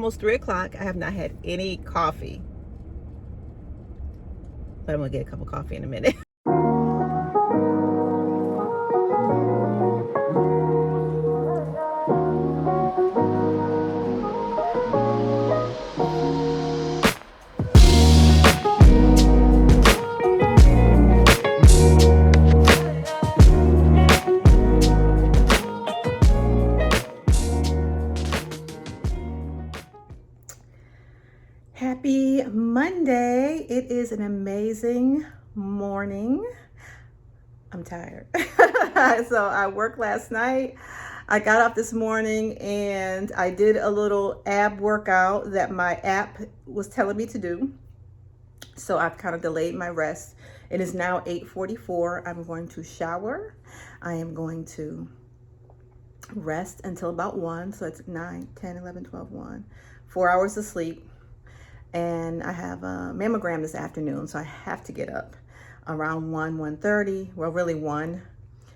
Almost 3 o'clock. I have not had any coffee, but I'm gonna get a cup of coffee in a minute. Happy Monday. It is an amazing morning. I'm tired. So I worked last night. I got up this morning and I did a little ab workout that my app was telling me to do. So I've kind of delayed my rest. It is now 8:44. I'm going to shower. I am going to rest until about 1. So it's 9, 10, 11, 12, 1. 4 hours of sleep. And I have a mammogram this afternoon, so I have to get up around 1:30. Well, really 1,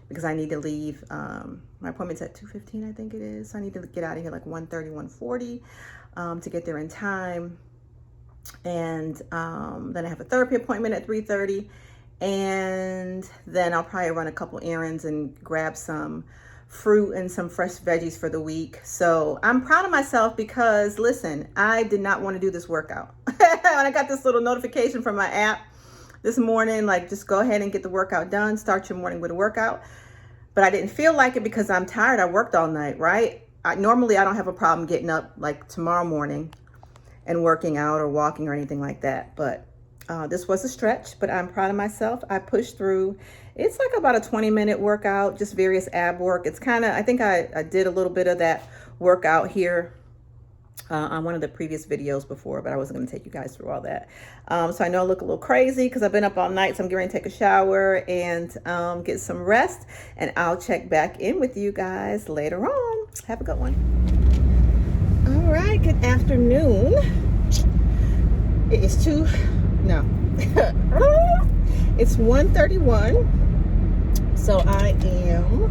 because I need to leave. My appointment's at 2:15, I think it is. So I need to get out of here like 1:30, 1:40 to get there in time. And then I have a therapy appointment at 3:30. And then I'll probably run a couple errands and grab some fruit and some fresh veggies for the week. So I'm proud of myself because, listen, I did not want to do this workout. When I got this little notification from my app this morning, like, just go ahead and get the workout done. Start your morning with a workout. But I didn't feel like it because I'm tired. I worked all night, right? Normally, I don't have a problem getting up like tomorrow morning and working out or walking or anything like that. But this was a stretch, but I'm proud of myself. I pushed through. It's like about a 20-minute workout, just various ab work. It's kind of, I think I did a little bit of that workout here on one of the previous videos before, but I wasn't going to take you guys through all that. So I know I look a little crazy because I've been up all night, so I'm getting ready to take a shower and get some rest, and I'll check back in with you guys later on. Have a good one. All right, good afternoon. It is it's 1:31. So I am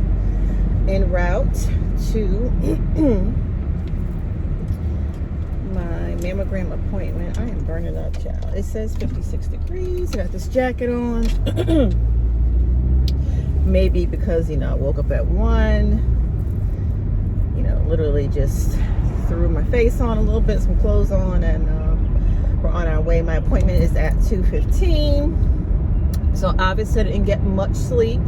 en route to my mammogram appointment. I am burning up, child. It says 56 degrees. I got this jacket on. Maybe because, I woke up at 1. Literally just threw my face on a little bit, some clothes on, and we're on our way. My appointment is at 2:15. So obviously I didn't get much sleep.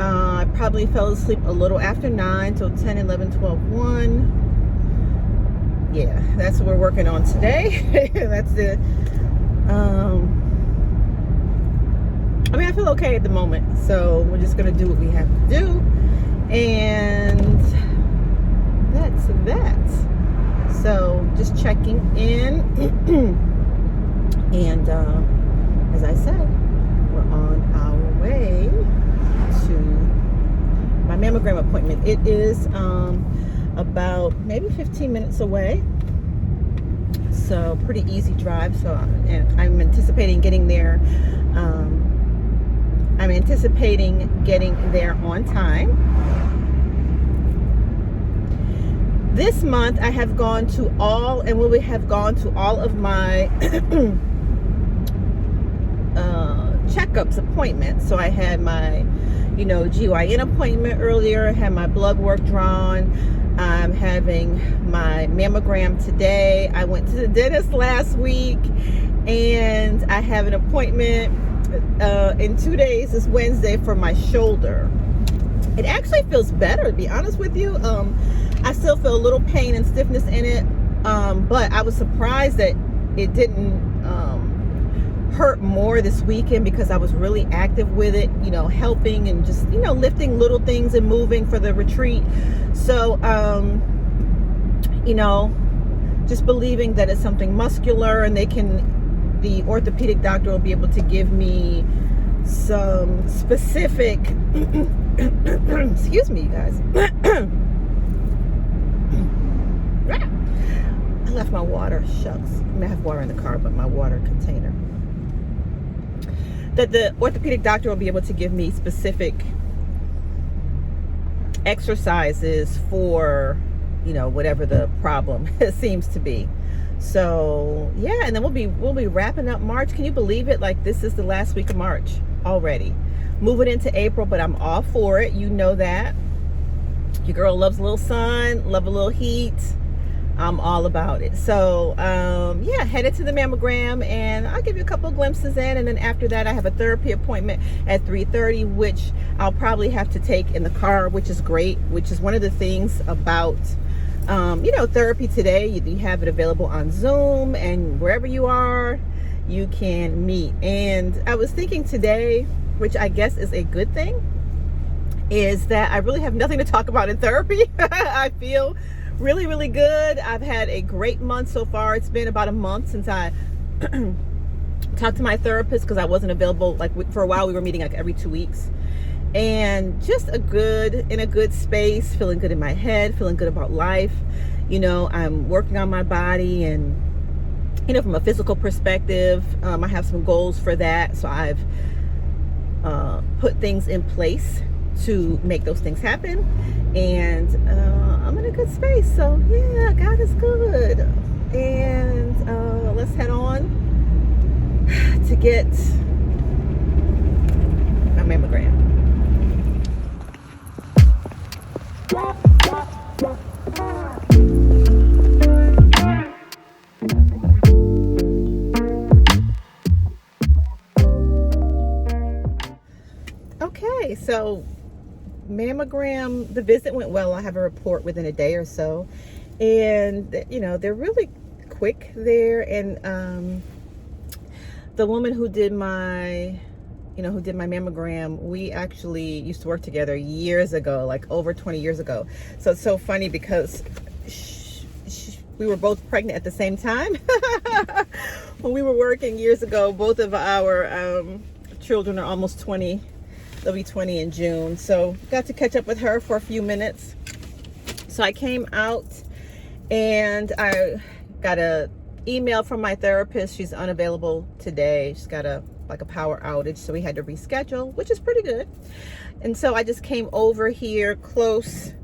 I probably fell asleep a little after 9 till 10, 11, 12, 1. Yeah, that's what we're working on today. That's it. I feel okay at the moment. So we're just going to do what we have to do. And that's that. So just checking in. And as I said, we're on our way to my mammogram appointment. It is about maybe 15 minutes away. So pretty easy drive. So I'm anticipating getting there. I'm anticipating getting there on time. This month I have gone to all of my checkups appointments. So I had my GYN appointment earlier. I had my blood work drawn. I'm having my mammogram today. I went to the dentist last week, and I have an appointment in 2 days, this Wednesday, for my shoulder. It actually feels better, to be honest with you. I still feel a little pain and stiffness in it, but I was surprised that it didn't hurt more this weekend because I was really active with it, helping and just, lifting little things and moving for the retreat. So, just believing that it's something muscular, and the orthopedic doctor will be able to give me some specific, excuse me, you guys. I left my water, shucks. I have water in the car, but my water container. That the orthopedic doctor will be able to give me specific exercises for whatever the problem seems to be. So yeah, and then we'll be wrapping up March. Can you believe it? Like, this is the last week of March already, moving into April, but I'm all for it. You know that. Your girl loves a little sun, love a little heat. I'm all about it. So yeah, headed to the mammogram, and I'll give you a couple of glimpses in, and then after that I have a therapy appointment at 3:30, which I'll probably have to take in the car, which is great, which is one of the things about therapy today. You have it available on Zoom, and wherever you are, you can meet. And I was thinking today, which I guess is a good thing, is that I really have nothing to talk about in therapy. I feel really, really good. I've had a great month so far. It's been about a month since I talked to my therapist, because I wasn't available. Like, for a while we were meeting like every 2 weeks, and just in a good space, feeling good in my head, feeling good about life. I'm working on my body, and from a physical perspective, I have some goals for that. So I've put things in place to make those things happen, and I'm in a good space. So yeah, God is good. And let's head on to get my mammogram. Okay, so mammogram, the visit went well. I have a report within a day or so, and they're really quick there. And the woman who did my mammogram, we actually used to work together years ago, like over 20 years ago. So it's so funny because we were both pregnant at the same time. When we were working years ago, both of our children are almost 20. They'll be 20 in June. So got to catch up with her for a few minutes. So I came out, and I got a email from my therapist. She's unavailable today. She's got a power outage, so we had to reschedule, which is pretty good. And so I just came over here close.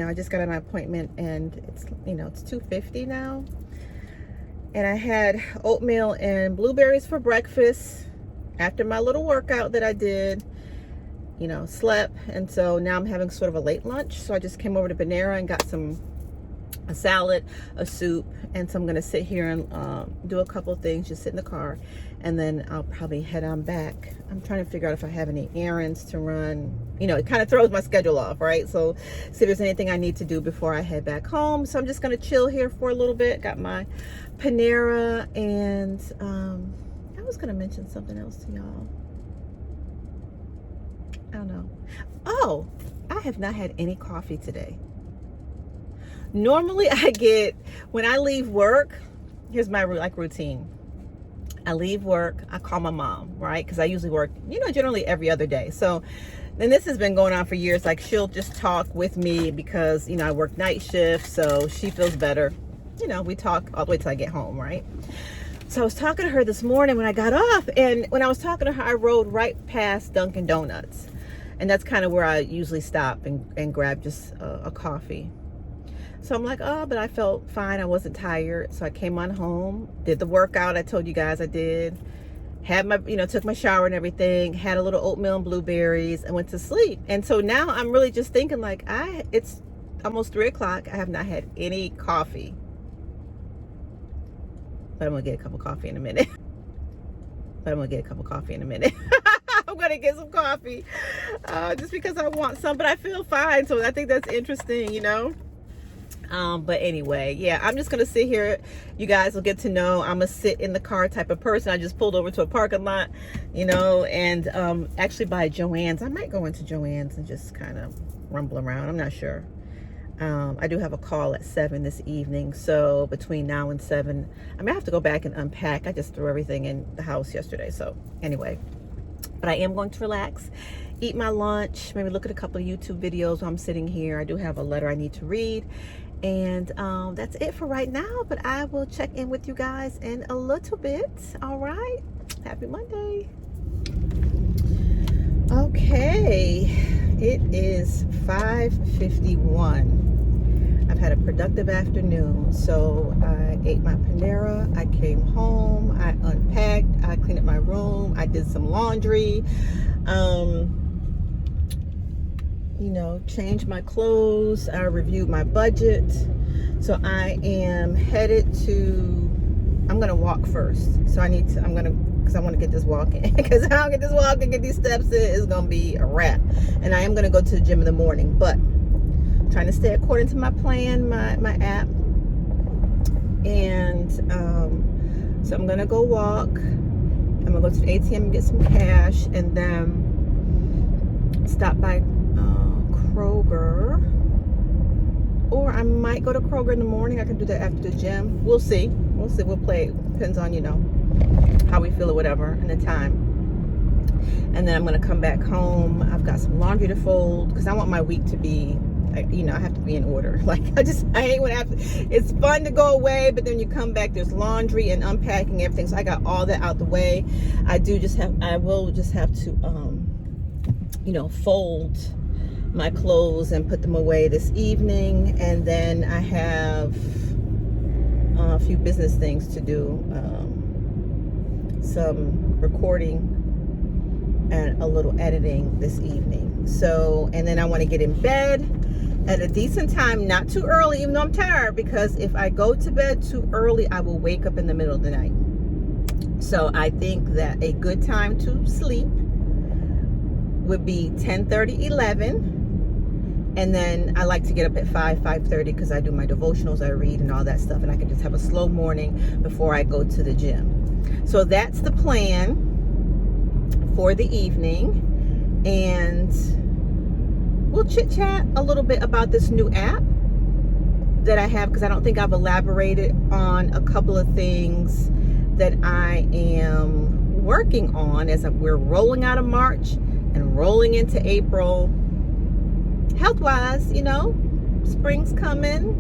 I just got an appointment, and it's 2:50 now. And I had oatmeal and blueberries for breakfast after my little workout that I did. Slept, and so now I'm having sort of a late lunch. So I just came over to Panera and got a salad, a soup, and so I'm gonna sit here and do a couple of things, just sit in the car, and then I'll probably head on back. I'm trying to figure out if I have any errands to run. It kind of throws my schedule off, right? So see if there's anything I need to do before I head back home. So I'm just gonna chill here for a little bit. Got my Panera, and I was gonna mention something else to y'all. I don't know. Oh, I have not had any coffee today. Normally I get, when I leave work, here's my routine. I leave work, I call my mom, right? Because I usually work, generally every other day. So then this has been going on for years. Like, she'll just talk with me because, I work night shift, so she feels better. We talk all the way till I get home, right? So I was talking to her this morning when I got off, and when I was talking to her, I rode right past Dunkin' Donuts. And that's kind of where I usually stop and grab just a coffee. So I'm like, oh, but I felt fine. I wasn't tired. So I came on home, did the workout I told you guys I did, had my, took my shower and everything, had a little oatmeal and blueberries, and went to sleep. And so now I'm really just thinking, like, it's almost 3 o'clock. I have not had any coffee. But I'm going to get a cup of coffee in a minute. I'm going to get some coffee just because I want some, but I feel fine. So I think that's interesting, But anyway, yeah, I'm just going to sit here. You guys will get to know I'm a sit in the car type of person. I just pulled over to a parking lot, and actually by Joann's. I might go into Joann's and just kind of rumble around. I'm not sure. I do have a call at 7 this evening. So between now and 7, I may have to go back and unpack. I just threw everything in the house yesterday. So anyway, but I am going to relax, eat my lunch, maybe look at a couple of YouTube videos while I'm sitting here. I do have a letter I need to read. And that's it for right now, but I will check in with you guys in a little bit. All right, happy Monday. Okay, It is 5:51. I've had a productive afternoon. So I ate my Panera. I came home. I unpacked. I cleaned up my room. I did some laundry. Changed my clothes. I reviewed my budget. So I am headed to, I'm going to walk first. So because I want to get this walk in. Because if I don't get this walk and get these steps in, it's going to be a wrap. And I am going to go to the gym in the morning. But I'm trying to stay according to my plan, my app. And so I'm going to go walk. I'm going to go to the ATM and get some cash. And then stop by Kroger. Or I might go to Kroger in the morning. I can do that after the gym. We'll see. We'll play. Depends on, how we feel or whatever and the time. And then I'm going to come back home. I've got some laundry to fold because I want my week to be, I have to be in order. Like, I ain't going to have to. It's fun to go away, but then you come back, there's laundry and unpacking everything. So I got all that out the way. I will just have to, fold my clothes and put them away this evening. And then I have a few business things to do, some recording and a little editing this evening. So, and then I want to get in bed at a decent time, not too early, even though I'm tired, because if I go to bed too early, I will wake up in the middle of the night. So I think that a good time to sleep would be 10:30, 11. And then I like to get up at 5:30 because I do my devotionals, I read and all that stuff, and I can just have a slow morning before I go to the gym. So that's the plan for the evening. And we'll chit chat a little bit about this new app that I have, because I don't think I've elaborated on a couple of things that I am working on as we're rolling out of March and rolling into April. Health-wise, spring's coming.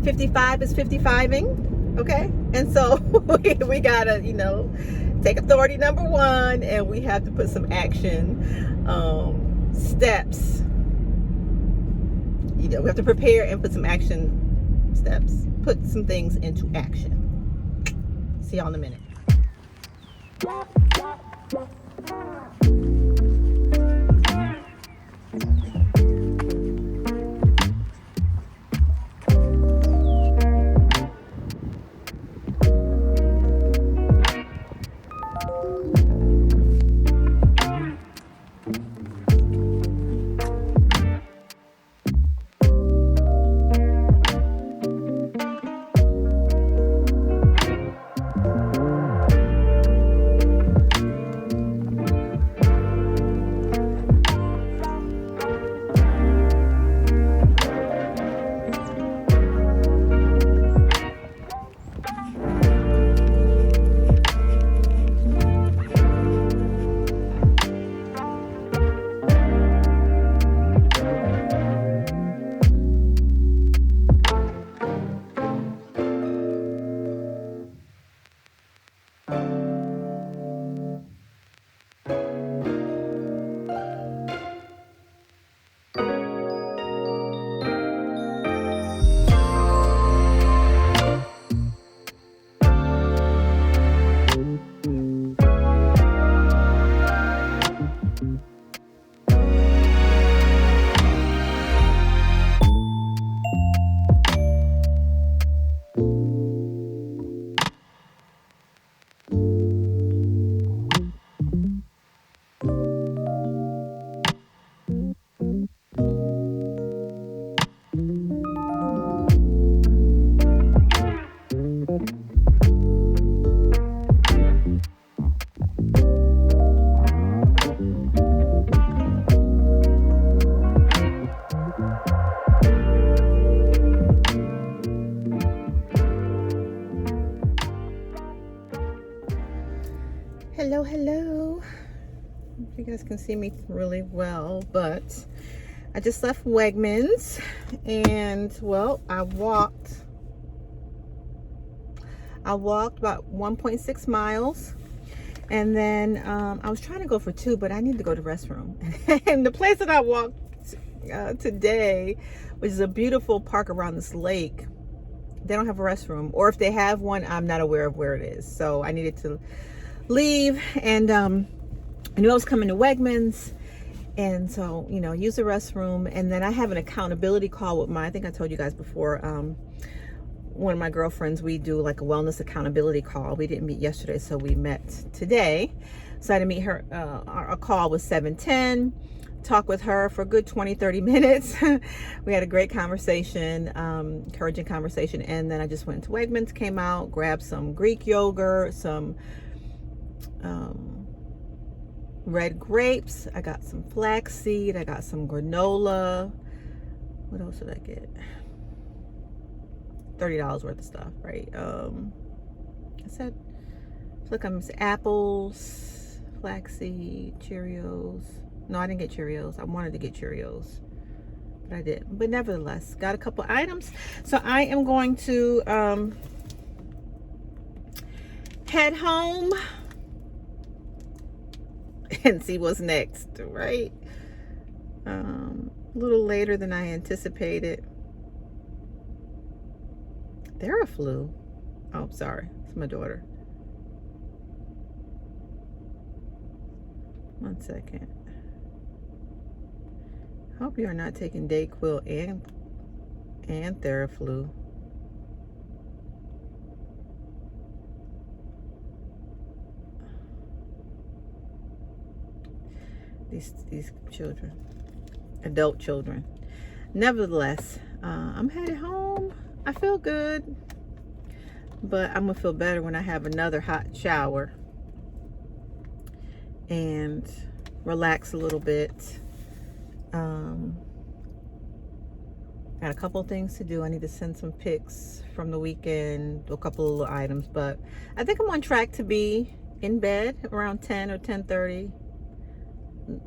55 is 55ing, okay? And so we gotta, take authority, number one, and we have to put some action steps. We have to prepare and put some action steps, put some things into action. See y'all in a minute. Hello. You guys can see me really well, but I just left Wegmans, and well, I walked about 1.6 miles, And then I was trying to go for 2, but I need to go to the restroom. And the place that I walked today, which is a beautiful park around this lake, they don't have a restroom, or if they have one, I'm not aware of where it is. So I needed to leave, and I knew I was coming to Wegmans, and so, you know, use the restroom. And then I have an accountability call with I think I told you guys before, one of my girlfriends. We do like a wellness accountability call. We didn't meet yesterday, so we met today. So I had to meet her. Our call was 7:10. Talk with her for a good 20-30 minutes. We had a great conversation, encouraging conversation. And then I just went to Wegmans, came out, grabbed some Greek yogurt, some red grapes. I got some flaxseed. I got some granola. What else did I get? $30 worth of stuff, right? I said, look, I'm apples, flaxseed, Cheerios. No, I didn't get Cheerios. I wanted to get Cheerios, but I didn't. But nevertheless, got a couple items. So I am going to head home and see what's next, right? A little later than I anticipated. Theraflu. Oh, sorry. It's my daughter. One second. Hope you are not taking Dayquil and Theraflu. These children, adult children. Nevertheless, I'm headed home. I feel good, but I'm gonna feel better when I have another hot shower and relax a little bit. Got a couple things to do. I need to send some pics from the weekend, a couple of little items, but I think I'm on track to be in bed around 10 or 10:30.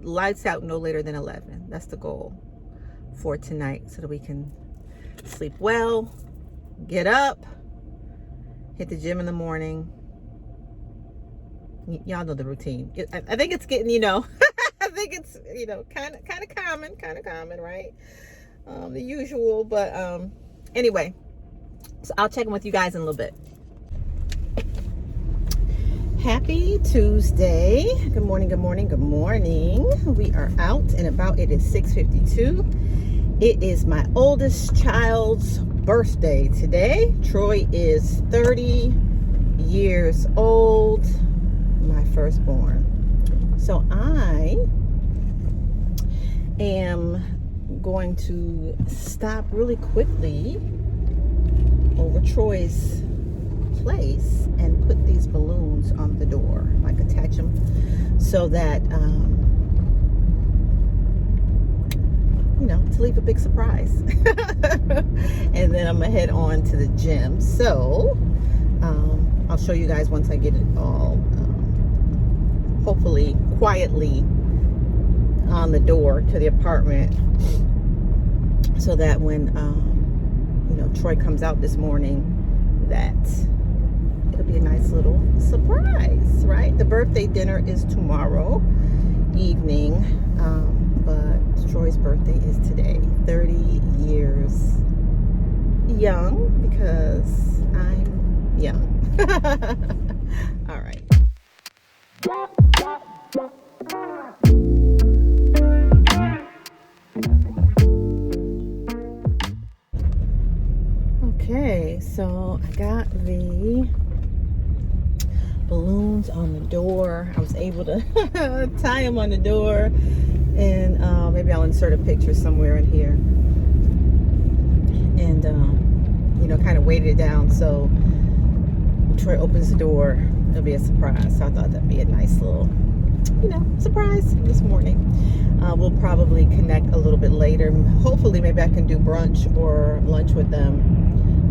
Lights out no later than 11. That's the goal for tonight, so that we can sleep well, get up, hit the gym in the morning. Y'all know the routine. I think it's getting, you know, I think it's, you know, kind of common, right? The usual, but anyway, so I'll check in with you guys in a little bit. Happy Tuesday. Good morning. We are out and about. It is 6:52. It is my oldest child's birthday today. Troy is 30 years old, my firstborn. So I am going to stop really quickly over Troy's place and put these balloons on the door, like attach them so that you know, to leave a big surprise. And then I'm gonna head on to the gym. So I'll show you guys once I get it all hopefully quietly on the door to the apartment, so that when you know, Troy comes out this morning, that it'll be a nice little surprise, right? The birthday dinner is tomorrow evening, but Troy's birthday is today. 30 years young, because I'm young. All right. Okay, so I got the balloons on the door. I was able to tie them on the door, and maybe I'll insert a picture somewhere in here. And you know, kind of weighted it down so when Troy opens the door, it'll be a surprise. So I thought that'd be a nice little, you know, surprise this morning. We'll probably connect a little bit later. Hopefully, maybe I can do brunch or lunch with them.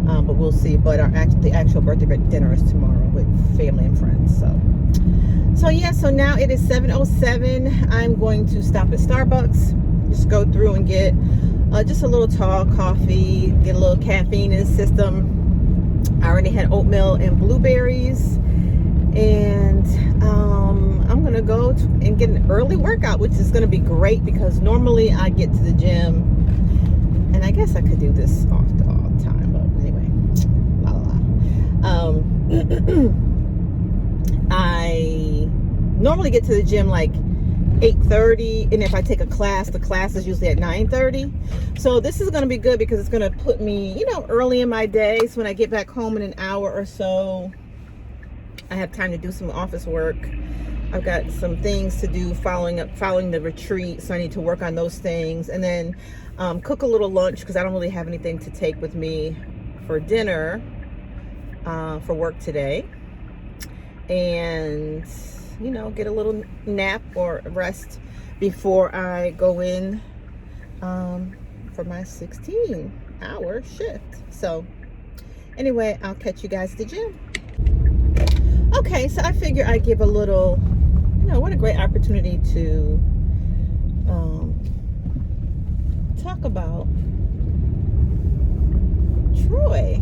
But we'll see. But the actual birthday dinner is tomorrow with family and friends. So yeah. So now it is 7:07. I'm going to stop at Starbucks. Just go through and get just a little tall coffee. Get a little caffeine in the system. I already had oatmeal and blueberries, And I'm gonna go and get an early workout, which is gonna be great because normally I get to the gym, and I guess I could do this all the time, but anyway, la la la. I normally get to the gym like 8:30, and if I take a class, the class is usually at 9:30. So this is going to be good because it's going to put me, early in my day. So when I get back home in an hour or so, I have time to do some office work. I've got some things to do following the retreat, so I need to work on those things, and then cook a little lunch because I don't really have anything to take with me for dinner for work today, and get a little nap or rest before I go in for my 16-hour shift. So anyway, I'll catch you guys at the gym. Okay, so I figure I'd give a little, what a great opportunity to talk about Troy.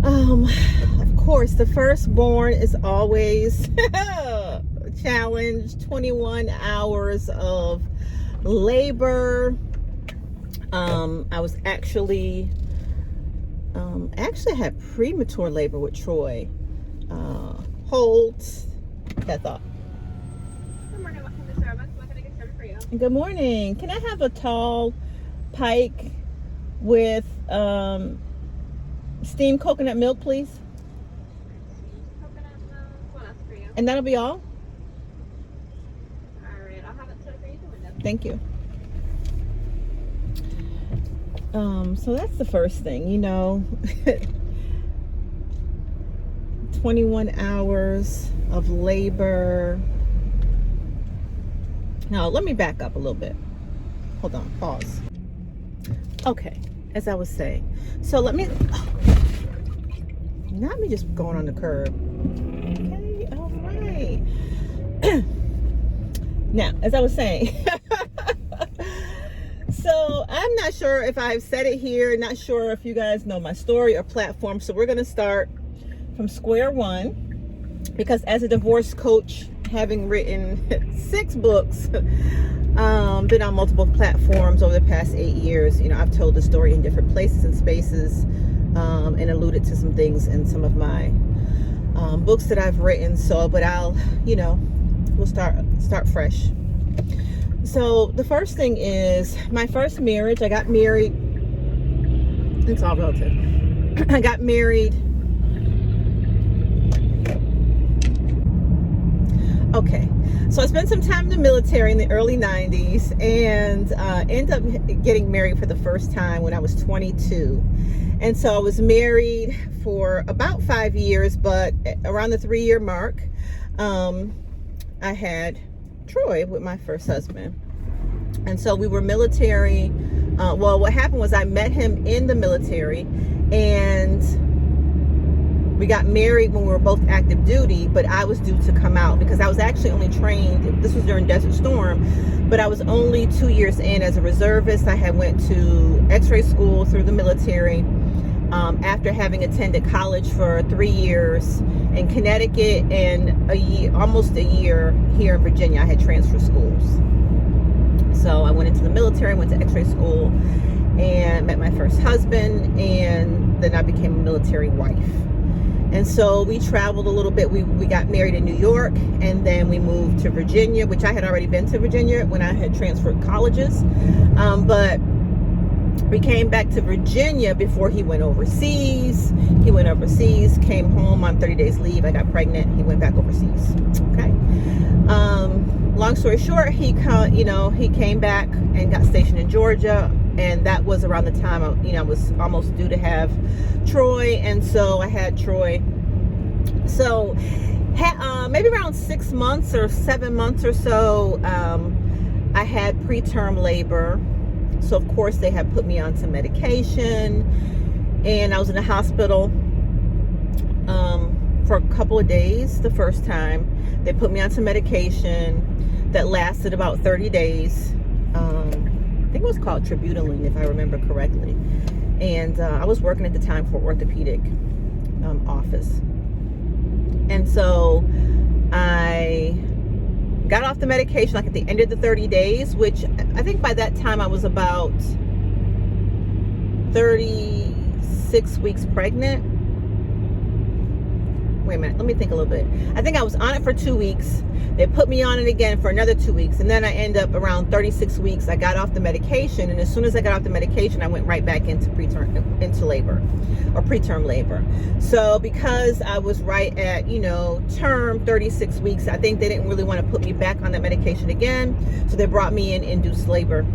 Of course, the firstborn is always a challenge. 21 hours of labor. I was actually had premature labor with Troy. Holds. That thought. Good morning, welcome to Starbucks. What can I get started for you? Good morning. Can I have a tall pike with steamed coconut milk, please? Coconut milk. What else for you? And that'll be all? Alright, I'll have it started for you to the window. Thank you. So that's the first thing, 21 hours of labor. Now, let me back up a little bit. Hold on, pause. Okay, as I was saying. So not me just going on the curb. Okay, all right. Now, as I was saying, so I'm not sure if I've said it here, not sure if you guys know my story or platform. So we're going to start from square one, because as a divorce coach, having written 6 books, been on multiple platforms over the past 8 years, I've told the story in different places and spaces, and alluded to some things in some of my books that I've written. So, but I'll, we'll start fresh. So the first thing is my first marriage. I got married. It's all relative. I got married. Okay, so I spent some time in the military in the early 90s and ended up getting married for the first time when I was 22. And so I was married for about 5 years, but around the 3-year mark, I had Troy with my first husband. And so we were military. Well, what happened was I met him in the military, and we got married when we were both active duty, but I was due to come out because I was actually only trained, this was during Desert Storm, but I was only 2 years in as a reservist. I had went to x-ray school through the military after having attended college for 3 years in Connecticut and almost a year here in Virginia. I had transfer schools. So I went into the military, went to x-ray school, and met my first husband, and then I became a military wife. And so we traveled a little bit. We got married in New York, and then we moved to Virginia, which I had already been to Virginia when I had transferred colleges. But we came back to Virginia before he went overseas. He went overseas, came home on 30 days leave. I got pregnant. He went back overseas. Okay. Long story short, he came back and got stationed in Georgia. And that was around the time I was almost due to have Troy, and so I had Troy. So maybe around 6 months or 7 months or so, I had preterm labor. So of course they had put me on some medication, and I was in the hospital for a couple of days. The first time they put me on some medication that lasted about 30 days. I think it was called Tributaline, if I remember correctly. And I was working at the time for orthopedic office. And so I got off the medication like at the end of the 30 days, which I think by that time I was about 36 weeks pregnant. Wait a minute, let me think a little bit. I think I was on it for 2 weeks. They put me on it again for another 2 weeks, and then I end up around 36 weeks. I got off the medication, and as soon as I got off the medication, I went right back into labor or preterm labor. So because I was right at, term 36 weeks, I think they didn't really want to put me back on that medication again. So they brought me in induced labor.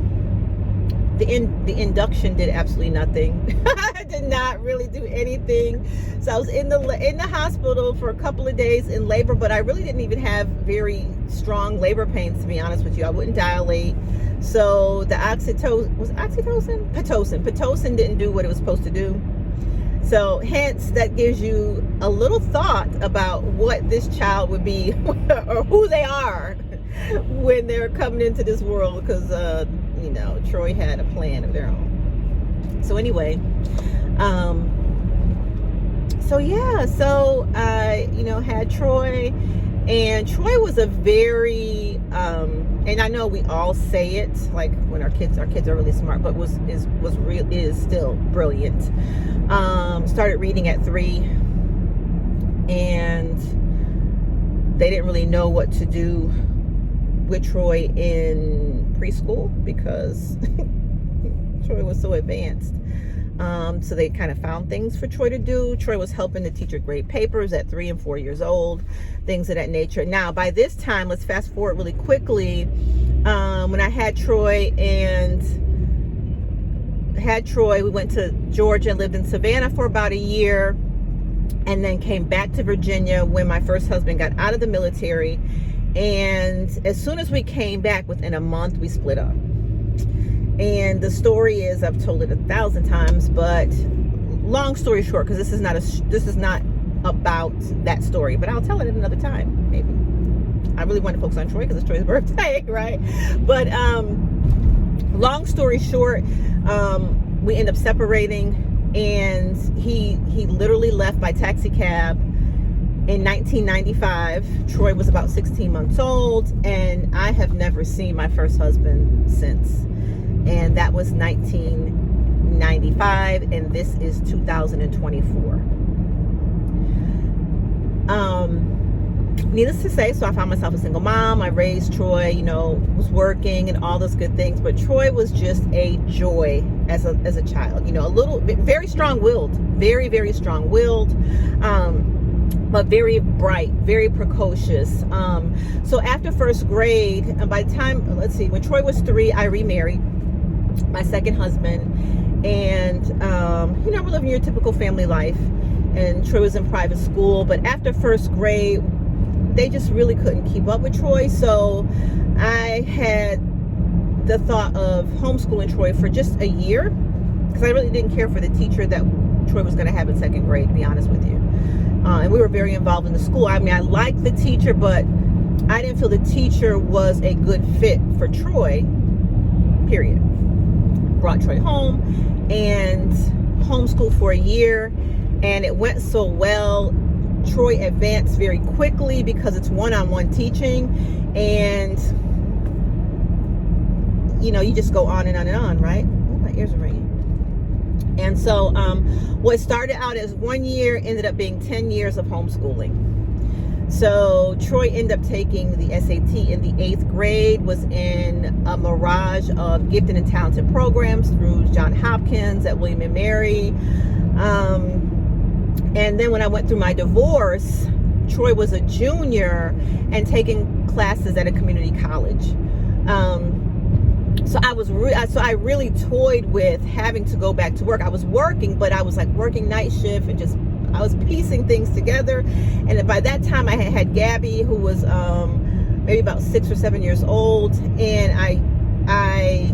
The induction did absolutely nothing. I did not really do anything. So I was in the hospital for a couple of days in labor, but I really didn't even have very strong labor pains, to be honest with you. I wouldn't dilate. So the Pitocin didn't do what it was supposed to do. So hence that gives you a little thought about what this child would be or who they are when they're coming into this world, because Troy had a plan of their own. So anyway, so I had Troy, and Troy was a very and I know we all say it like when our kids are really smart, but is still brilliant. Started reading at 3, and they didn't really know what to do with Troy in preschool because Troy was so advanced. So they kind of found things for Troy to do. Troy was helping the teacher grade papers at 3 and 4 years old, things of that nature. Now, by this time, let's fast forward really quickly. When I had Troy, we went to Georgia and lived in Savannah for about a year, and then came back to Virginia when my first husband got out of the military. And as soon as we came back, within a month, we split up. And the story is, I've told it 1,000 times, but long story short, because this is not about that story, but I'll tell it at another time, maybe. I really want to focus on Troy because it's Troy's birthday, right? But long story short, we end up separating, and he literally left by taxi cab in 1995. Troy was about 16 months old, and I have never seen my first husband since. And that was 1995, and this is 2024. Needless to say, so I found myself a single mom. I raised Troy, was working and all those good things, but Troy was just a joy as a child. A little bit, very strong-willed, very, very strong-willed. But very bright, very precocious. So after first grade, and by the time, when Troy was 3, I remarried my second husband, and we're living your typical family life, and Troy was in private school. But after first grade, they just really couldn't keep up with Troy, so I had the thought of homeschooling Troy for just a year, because I really didn't care for the teacher that Troy was going to have in second grade, to be honest with you. And we were very involved in the school. I mean, I liked the teacher, but I didn't feel the teacher was a good fit for Troy, period. Brought Troy home and homeschooled for a year, and it went so well. Troy advanced very quickly because it's one-on-one teaching, and you just go on and on and on, right? Oh, my ears are ringing. And so what started out as 1 year ended up being 10 years of homeschooling. So Troy ended up taking the SAT in the 8th grade, was in a mirage of gifted and talented programs through Johns Hopkins, at William & Mary. And then when I went through my divorce, Troy was a junior and taking classes at a community college. So I really toyed with having to go back to work. I was working, but I was like working night shift, and I was piecing things together. And by that time I had Gabby, who was maybe about 6 or 7 years old, and I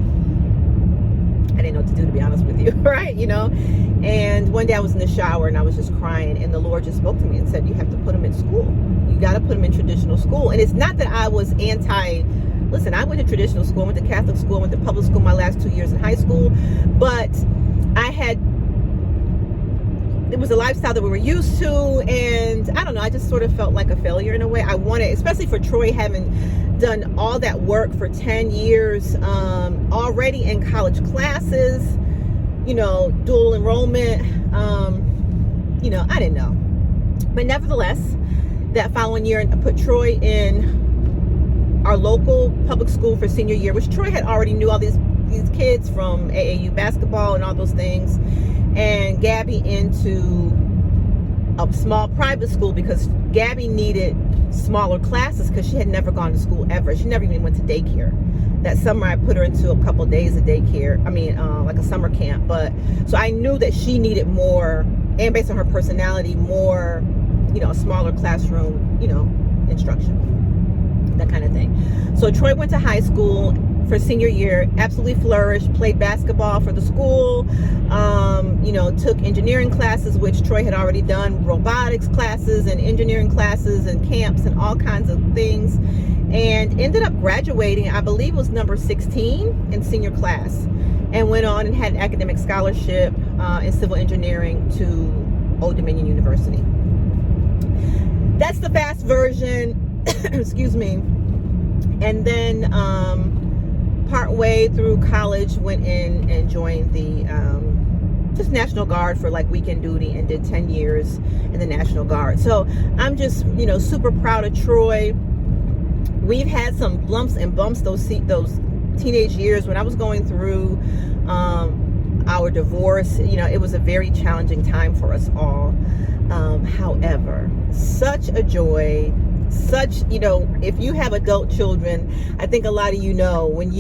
didn't know what to do, to be honest with you, right? And one day I was in the shower and I was just crying, and the Lord just spoke to me and said, you have to put him in school. You got to put him in traditional school. And it's not that I was listen, I went to traditional school, I went to Catholic school, I went to public school my last 2 years in high school, but I had it was a lifestyle that we were used to, and I don't know, I just sort of felt like a failure in a way. I wanted, especially for Troy, having done all that work for 10 years, already in college classes, dual enrollment, I didn't know. But nevertheless, that following year, I put Troy in our local public school for senior year, which Troy had already knew all these kids from AAU basketball and all those things, and Gabby into a small private school because Gabby needed smaller classes because she had never gone to school ever. She never even went to daycare. That summer I put her into a couple of days of daycare. Like a summer camp. But so I knew that she needed more, and based on her personality, more, a smaller classroom, instruction, that kind of thing. So Troy went to high school for senior year, absolutely flourished, played basketball for the school, took engineering classes, which Troy had already done, robotics classes and engineering classes and camps and all kinds of things, and ended up graduating, I believe it was number 16 in senior class, and went on and had an academic scholarship in civil engineering to Old Dominion University. That's the fast version. Excuse me. And then partway through college, went in and joined the just National Guard for like weekend duty, and did 10 years in the National Guard. So I'm just super proud of Troy. We've had some lumps and bumps those teenage years. When I was going through our divorce, it was a very challenging time for us all. However, such a joy. Such, if you have adult children, I think a lot of when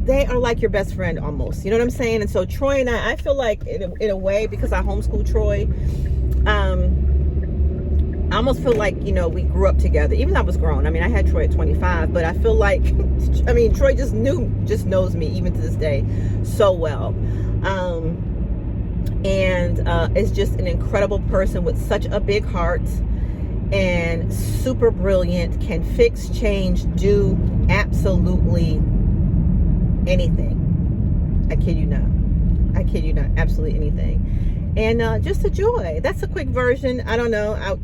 they are like your best friend almost, you know what I'm saying? And so Troy and I feel like in a way, because I homeschool Troy, I almost feel like, we grew up together, even though I was grown. I had Troy at 25, but I feel like, Troy just knows me even to this day so well. And is just an incredible person with such a big heart, and super brilliant, can fix, change, do absolutely anything. I kid you not, absolutely anything. And just a joy. That's a quick version. I don't know,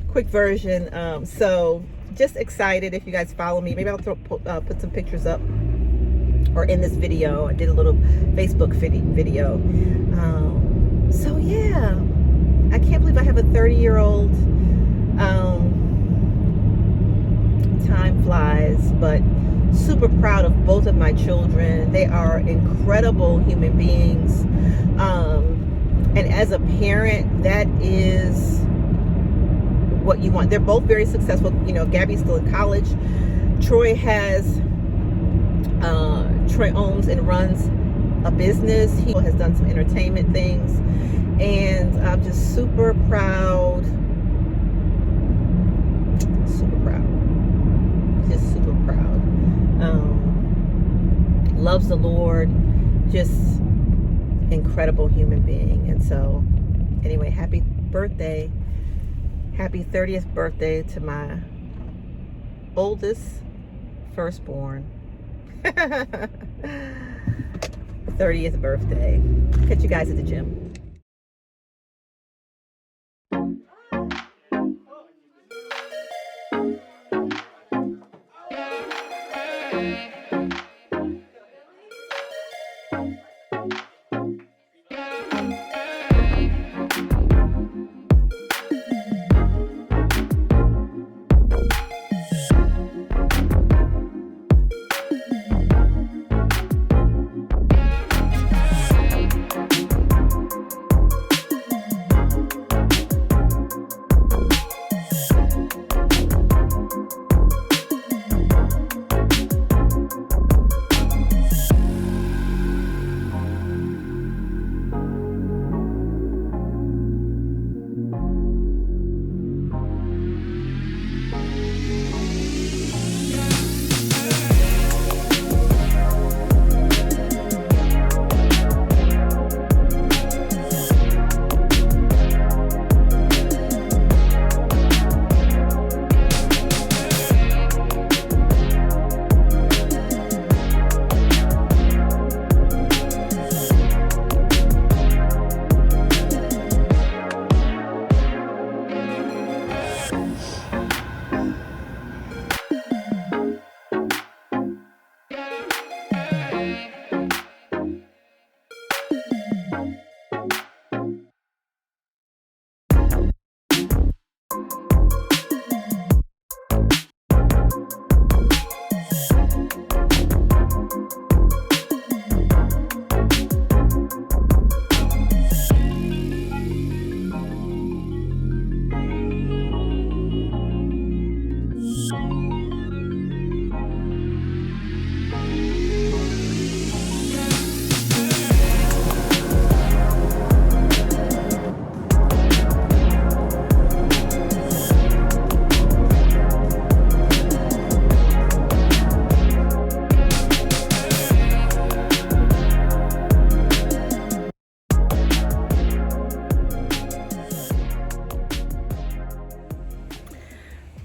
quick version. So just excited. If you guys follow me, maybe I'll put some pictures up, or in this video. I did a little Facebook video. So yeah, I can't believe I have a 30-year-old. Time flies, but super proud of both of my children. They are incredible human beings. And as a parent, that is what you want. They're both very successful. Gabby's still in college. Troy owns and runs a business. He has done some entertainment things, and I'm just super proud. Just super proud. Loves the Lord, just incredible human being. And so anyway, happy birthday, happy 30th birthday to my oldest firstborn. 30th birthday. Catch you guys at the gym.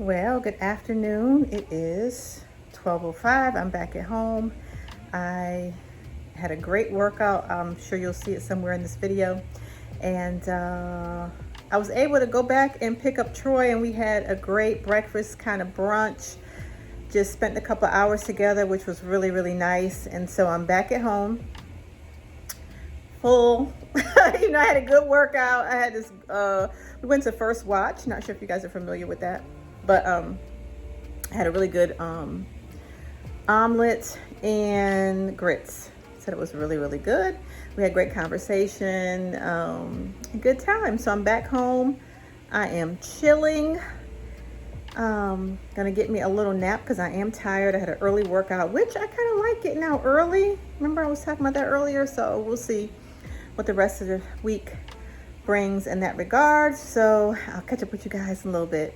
Well, good afternoon. It is 12:05. I'm back at home. I had a great workout. I'm sure you'll see it somewhere in this video. And I was able to go back and pick up Troy, and we had a great breakfast, kind of brunch. Just spent a couple of hours together, which was really, really nice. And so I'm back at home, full. You know, I had a good workout. I had this, we went to First Watch. Not sure if you guys are familiar with that. But I had a really good omelet and grits. Said it was really, really good. We had great conversation, a good time. So I'm back home. I am chilling. Gonna get me a little nap because I am tired. I had an early workout, which I kind of like getting out early. Remember I was talking about that earlier, so we'll see what the rest of the week brings in that regard. So I'll catch up with you guys in a little bit.